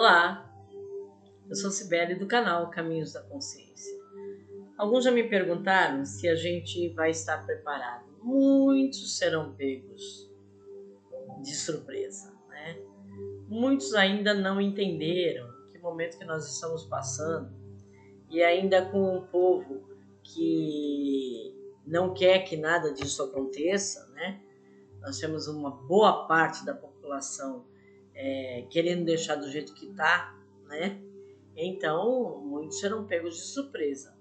Olá, eu sou Cibele do canal Caminhos da Consciência. Alguns já me perguntaram se a gente vai estar preparado. Muitos serão pegos de surpresa, né? Muitos ainda não entenderam que momento que nós estamos passando e ainda com um povo que não quer que nada disso aconteça, né? Nós temos uma boa parte da população querendo deixar do jeito que está, né? Então, muitos serão pegos de surpresa.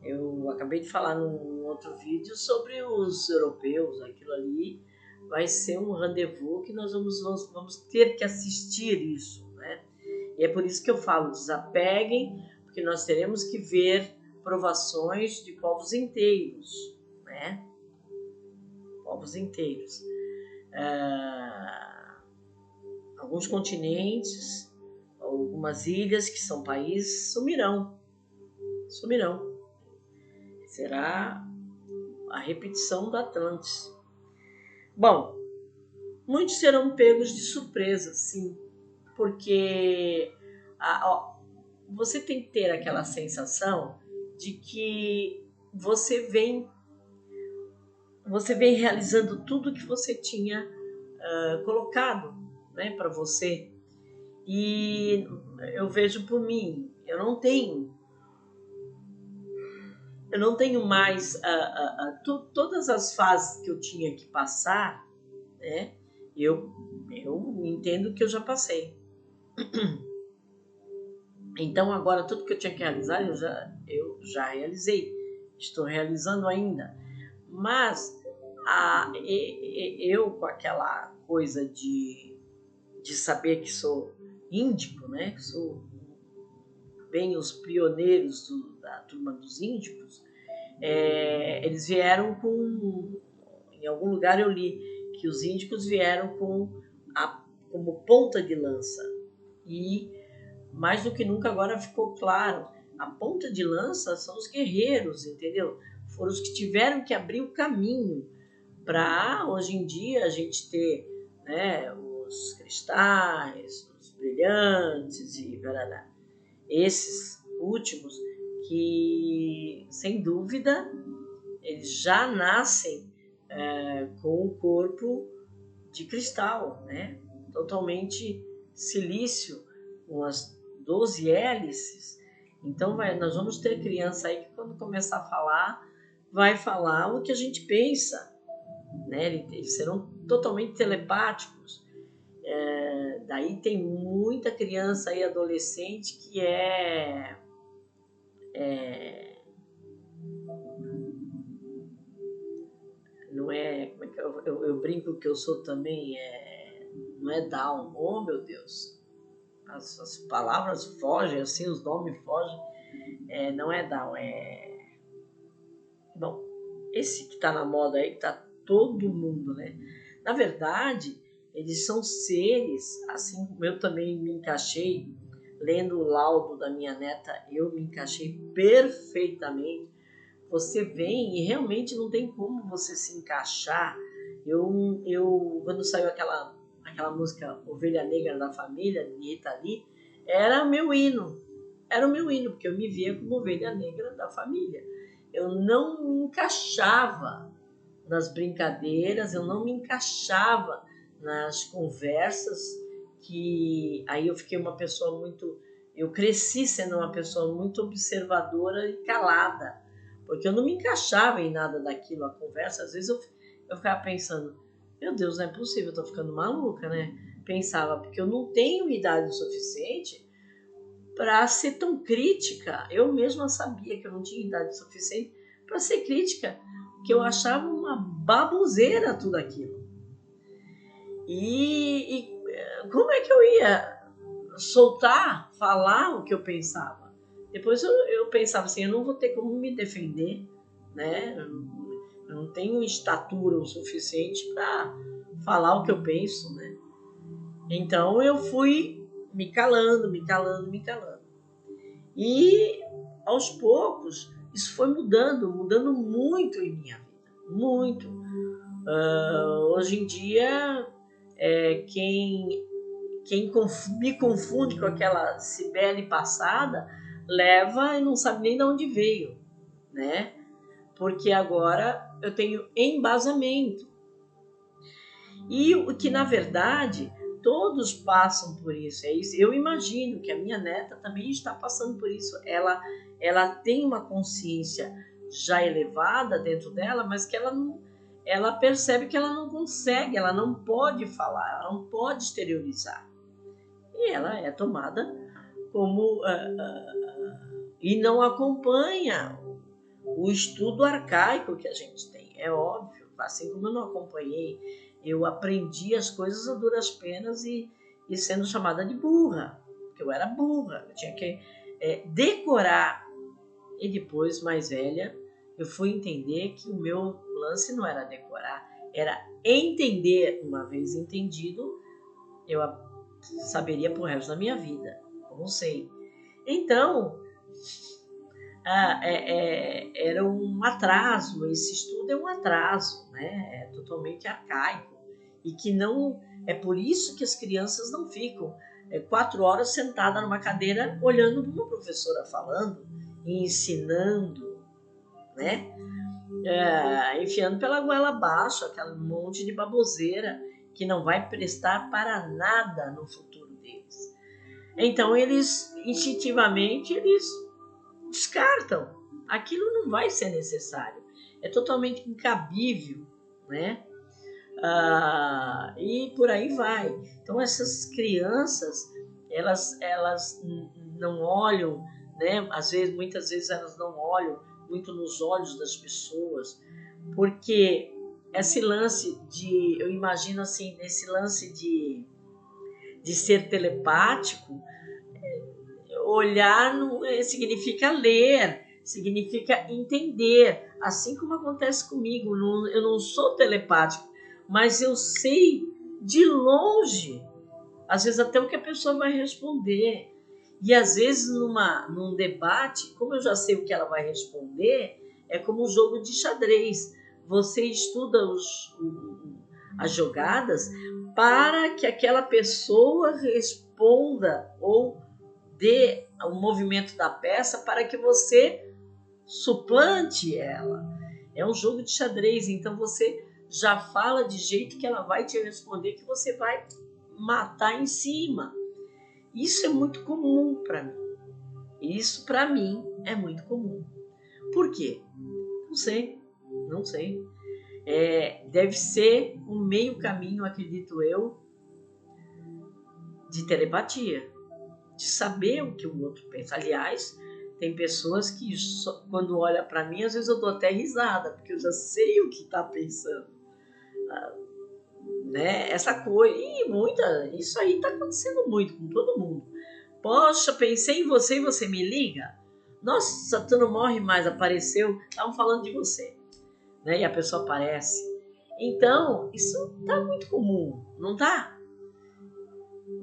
Eu acabei de falar num outro vídeo sobre os europeus. Aquilo ali vai ser um rendezvous que nós vamos ter que assistir isso, né? E é por isso que eu falo, desapeguem, porque nós teremos que ver provações de povos inteiros, né? Povos inteiros. Alguns continentes, algumas ilhas que são países sumirão. Será a repetição do Atlantis. Bom, muitos serão pegos de surpresa, sim, porque você tem que ter aquela sensação de que você vem realizando tudo que você tinha colocado, né, para você. E eu vejo por mim, eu não tenho mais todas as fases que eu tinha que passar, né? Eu entendo que eu já passei. Então agora tudo que eu tinha que realizar eu já realizei, estou realizando ainda. Mas eu com aquela coisa de saber que sou índico, né? Que sou bem os pioneiros da turma dos índicos, eles vieram com... Em algum lugar eu li que os índicos vieram como ponta de lança. E mais do que nunca agora ficou claro, a ponta de lança são os guerreiros, entendeu? Foram os que tiveram que abrir o caminho para hoje em dia a gente ter, né, os cristais, os brilhantes e blá. Esses últimos que, sem dúvida, eles já nascem com o corpo de cristal, né? Totalmente silício, com as 12 hélices. Então nós vamos ter criança aí que quando começar a falar, vai falar o que a gente pensa, né? Eles serão totalmente telepáticos. Daí tem muita criança e adolescente que não é, como é que eu brinco que eu sou também, não é Down, oh meu Deus, as palavras fogem, assim, os nomes fogem, não é Down, bom, esse que está na moda aí, que está todo mundo, né? Na verdade, eles são seres, assim como eu também me encaixei, lendo o laudo da minha neta, eu me encaixei perfeitamente. Você vem e realmente não tem como você se encaixar. Eu quando saiu aquela música Ovelha Negra da Família, de Rita Lee, era o meu hino, porque eu me via como ovelha negra da família. Eu não me encaixava nas brincadeiras, eu não me encaixava nas conversas, que aí eu fiquei uma pessoa muito... Eu cresci sendo uma pessoa muito observadora e calada, porque eu não me encaixava em nada daquilo, a conversa. Às vezes eu ficava pensando, meu Deus, não é possível, eu tô ficando maluca, né? Pensava, porque eu não tenho idade suficiente para ser tão crítica. Eu mesma sabia que eu não tinha idade suficiente para ser crítica, que eu achava uma baboseira tudo aquilo. E como é que eu ia soltar, falar o que eu pensava? Depois eu pensava assim, eu não vou ter como me defender, né? Eu não tenho estatura o suficiente para falar o que eu penso, né? Então eu fui me calando. E aos poucos isso foi mudando muito em minha vida, muito. Hoje em dia, quem quem me confunde com aquela Cibele passada, leva e não sabe nem de onde veio, né? Porque agora eu tenho embasamento. E o que, na verdade, todos passam por isso. É isso. Eu imagino que a minha neta também está passando por isso. Ela tem uma consciência já elevada dentro dela, mas que ela percebe que ela não consegue, ela não pode falar, ela não pode exteriorizar. E ela é tomada como... e não acompanha o estudo arcaico que a gente tem. É óbvio, assim como eu não acompanhei, eu aprendi as coisas a duras penas e sendo chamada de burra, porque eu era burra, eu tinha que decorar. E depois, mais velha, eu fui entender que o meu lance não era decorar, era entender. Uma vez entendido, eu saberia pro resto da minha vida, como sei. Então, era um atraso, esse estudo é um atraso, né? É totalmente arcaico. E que não. É por isso que as crianças não ficam 4 horas sentadas numa cadeira olhando para uma professora falando e ensinando, né? Enfiando pela goela abaixo aquele monte de baboseira que não vai prestar para nada no futuro deles. Então eles, instintivamente, eles descartam. Aquilo não vai ser necessário. É totalmente incabível, né? E por aí vai. Então essas crianças, elas não olham, né? Muitas vezes elas não olham muito nos olhos das pessoas, porque esse lance de, eu imagino assim, nesse lance de ser telepático, olhar significa ler, significa entender, assim como acontece comigo. Eu não sou telepático, mas eu sei de longe, às vezes até o que a pessoa vai responder. E às vezes num debate, como eu já sei o que ela vai responder, é como um jogo de xadrez. Você estuda as jogadas para que aquela pessoa responda ou dê o movimento da peça para que você suplante ela. É um jogo de xadrez, então você já fala de jeito que ela vai te responder, que você vai matar em cima. Isso é muito comum para mim. Isso para mim é muito comum. Por quê? Não sei. Não sei. Deve ser um meio caminho, acredito eu, de telepatia, de saber o que o outro pensa. Aliás, tem pessoas que quando olha para mim, às vezes eu dou até risada, porque eu já sei o que está pensando. Né? Essa coisa, isso aí está acontecendo muito com todo mundo. Poxa, pensei em você e você me liga? Nossa, tu não morre mais, apareceu, estavam falando de você. Né? E a pessoa aparece. Então, isso tá muito comum, não tá?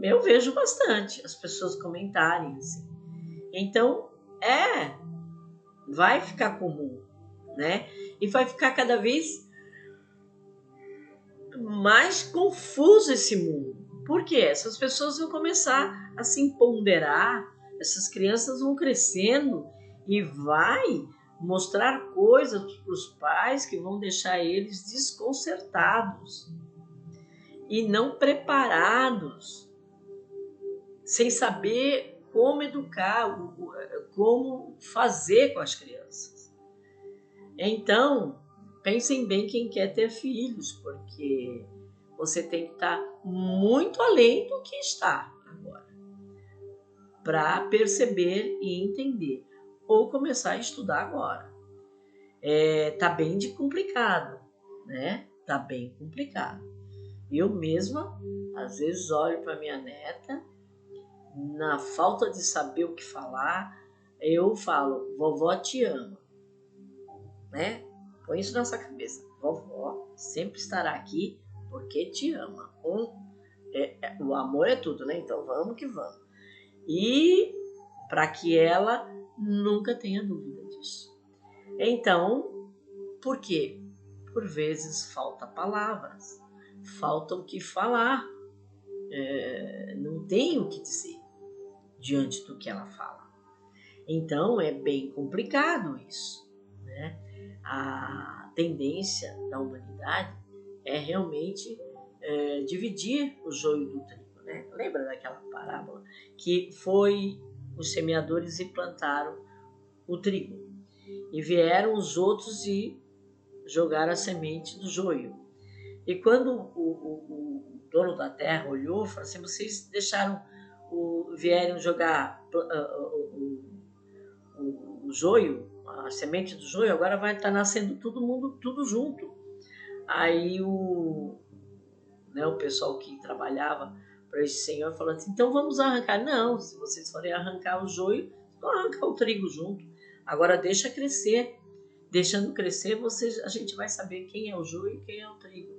Eu vejo bastante as pessoas comentarem assim. Então, vai ficar comum, né? E vai ficar cada vez mais confuso esse mundo. Por quê? Essas pessoas vão começar a se empoderar, essas crianças vão crescendo e vai mostrar coisas para os pais que vão deixar eles desconcertados e não preparados, sem saber como educar, como fazer com as crianças. Então, pensem bem quem quer ter filhos, porque você tem que estar muito além do que está agora, para perceber e entender, ou começar a estudar agora. Tá bem complicado, né? Tá bem complicado. Eu mesma, às vezes, olho para minha neta, na falta de saber o que falar, eu falo, vovó te ama, né? Põe isso na sua cabeça. Vovó sempre estará aqui porque te ama. O amor é tudo, né? Então vamos que vamos. E para que ela nunca tenha dúvida disso. Então, por quê? Por vezes falta palavras, falta o que falar. não tem o que dizer diante do que ela fala. Então é bem complicado isso, né? A tendência da humanidade é realmente dividir o joio do trigo, né? Lembra daquela parábola que foi os semeadores e plantaram o trigo e vieram os outros e jogaram a semente do joio. E quando o dono da terra olhou, falou assim: vocês deixaram vieram jogar o joio, a semente do joio, agora vai estar nascendo todo mundo, tudo junto. Aí o pessoal que trabalhava para esse senhor falou assim: então vamos arrancar. Não, se vocês forem arrancar o joio, vão arrancar o trigo junto. Agora deixa crescer. Deixando crescer, a gente vai saber quem é o joio e quem é o trigo.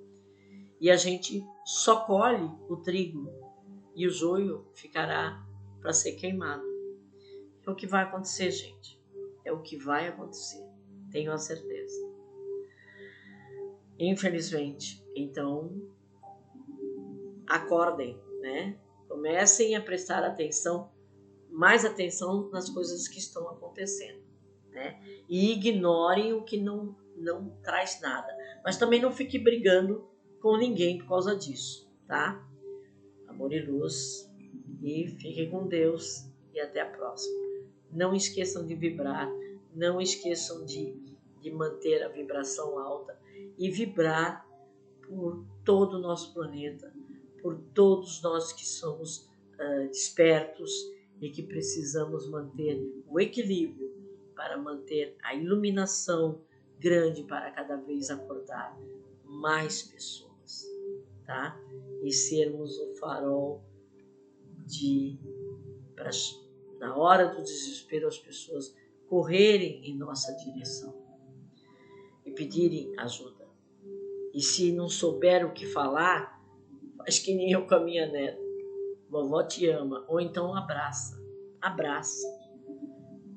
E a gente só colhe o trigo e o joio ficará para ser queimado. É o que vai acontecer, gente. É o que vai acontecer. Tenho a certeza. Infelizmente. Então, acordem, né? Comecem a prestar atenção, mais atenção nas coisas que estão acontecendo, né? E ignorem o que não traz nada. Mas também não fique brigando com ninguém por causa disso, tá? Amor e luz. E fiquem com Deus. E até a próxima. Não esqueçam de vibrar. Não esqueçam de manter a vibração alta. E vibrar por todo o nosso planeta. Por todos nós que somos despertos e que precisamos manter o equilíbrio para manter a iluminação grande para cada vez acordar mais pessoas, tá? E sermos o farol para na hora do desespero as pessoas correrem em nossa direção e pedirem ajuda. E se não souber o que falar, faz que nem eu com a minha neta. Vovó te ama. Ou então abraça. Abraça.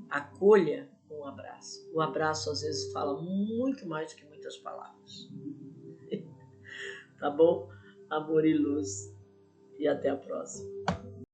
Acolha um abraço. O abraço às vezes fala muito mais do que muitas palavras. Tá bom? Amor e luz. E até a próxima.